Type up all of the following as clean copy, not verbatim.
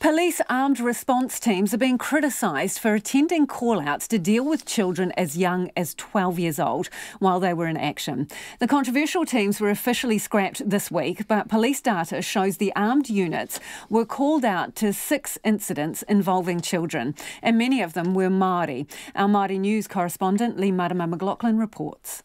Police armed response teams are being criticised for attending call-outs to deal with children as young as 12 years old while they were in action. The controversial teams were officially scrapped this week, but police data shows the armed units were called out to 6 incidents involving children, and many of them were Māori. Our Māori news correspondent Leigh-Marama McLachlan reports.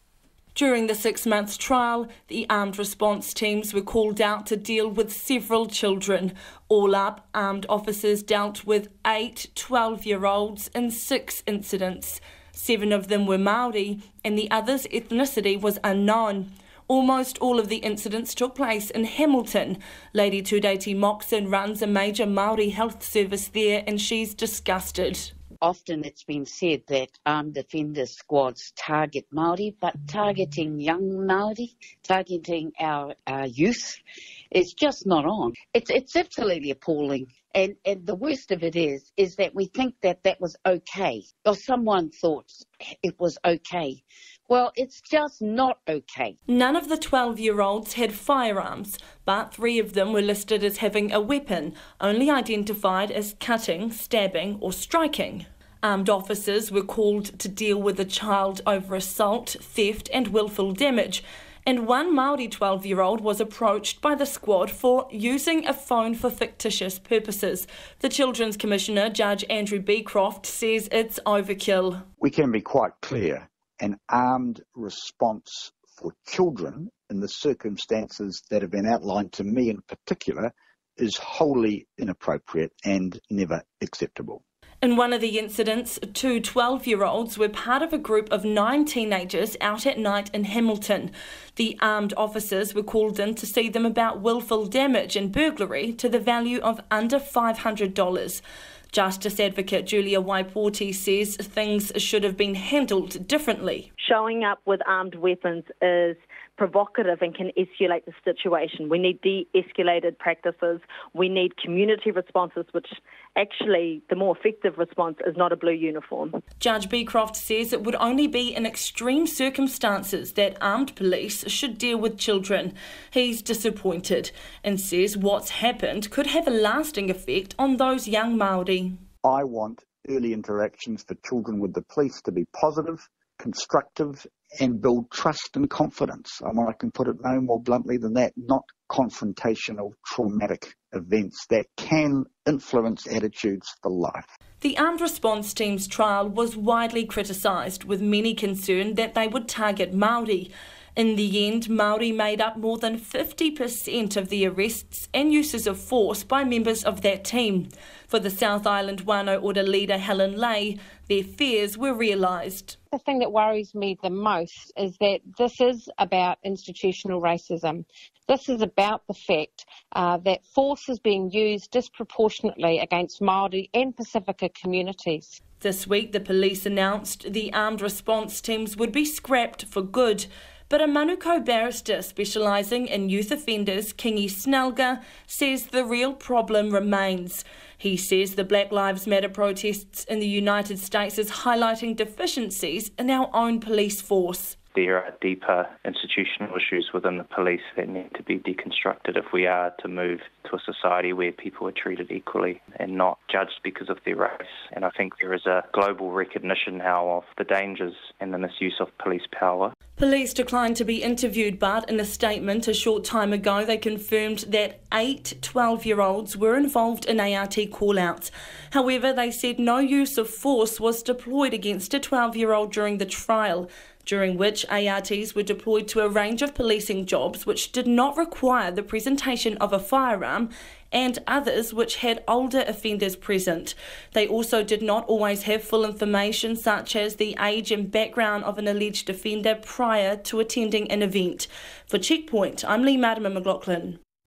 During the 6-month trial, the armed response teams were called out to deal with several children. All up, armed officers dealt with 8 12-year-olds in 6 incidents. 7 of them were Māori, and the other's ethnicity was unknown. Almost all of the incidents took place in Hamilton. Lady Tudeiti Moxon runs a major Māori health service there, and she's disgusted. Often it's been said that armed defender squads target Māori, but targeting young Māori, targeting our youth, is just not on. It's absolutely appalling. And the worst of it is that we think that was okay, or someone thought it was okay. Well, it's just not okay. None of the 12-year-olds had firearms, but 3 of them were listed as having a weapon, only identified as cutting, stabbing or striking. Armed officers were called to deal with a child over assault, theft and willful damage, and one Māori 12-year-old was approached by the squad for using a phone for fictitious purposes. The Children's Commissioner, Judge Andrew Beecroft, says it's overkill. We can be quite clear. An armed response for children in the circumstances that have been outlined to me in particular is wholly inappropriate and never acceptable. In one of the incidents, 2 12-year-olds were part of a group of 9 teenagers out at night in Hamilton. The armed officers were called in to see them about willful damage and burglary to the value of under $500. Justice advocate Julia Waiporti says things should have been handled differently. Showing up with armed weapons is provocative and can escalate the situation. We need de-escalated practices. We need community responses, which actually the more effective response is not a blue uniform. Judge Beecroft says it would only be in extreme circumstances that armed police should deal with children. He's disappointed and says what's happened could have a lasting effect on those young Māori. I want early interactions for children with the police to be positive, constructive and build trust and confidence. I can put it no more bluntly than that, not confrontational, traumatic events that can influence attitudes for life. The armed response team's trial was widely criticised, with many concerned that they would target Māori. In the end, Māori made up more than 50% of the arrests and uses of force by members of that team. For the South Island Wānau Order leader Helen Leigh, their fears were realised. The thing that worries me the most is that this is about institutional racism. This is about the fact that force is being used disproportionately against Māori and Pacifica communities. This week, the police announced the armed response teams would be scrapped for good. But a Manukau barrister specialising in youth offenders, Kingi Snelga, says the real problem remains. He says the Black Lives Matter protests in the United States is highlighting deficiencies in our own police force. There are deeper institutional issues within the police that need to be deconstructed if we are to move to a society where people are treated equally and not judged because of their race. And I think there is a global recognition now of the dangers and the misuse of police power. Police declined to be interviewed, but in a statement a short time ago they confirmed that 8 12-year-olds were involved in ART call-outs. However, they said no use of force was deployed against a 12-year-old during the trial, during which ARTs were deployed to a range of policing jobs which did not require the presentation of a firearm, and others which had older offenders present. They also did not always have full information, such as the age and background of an alleged offender prior to attending an event. For Checkpoint, I'm Leigh-Marama McLachlan.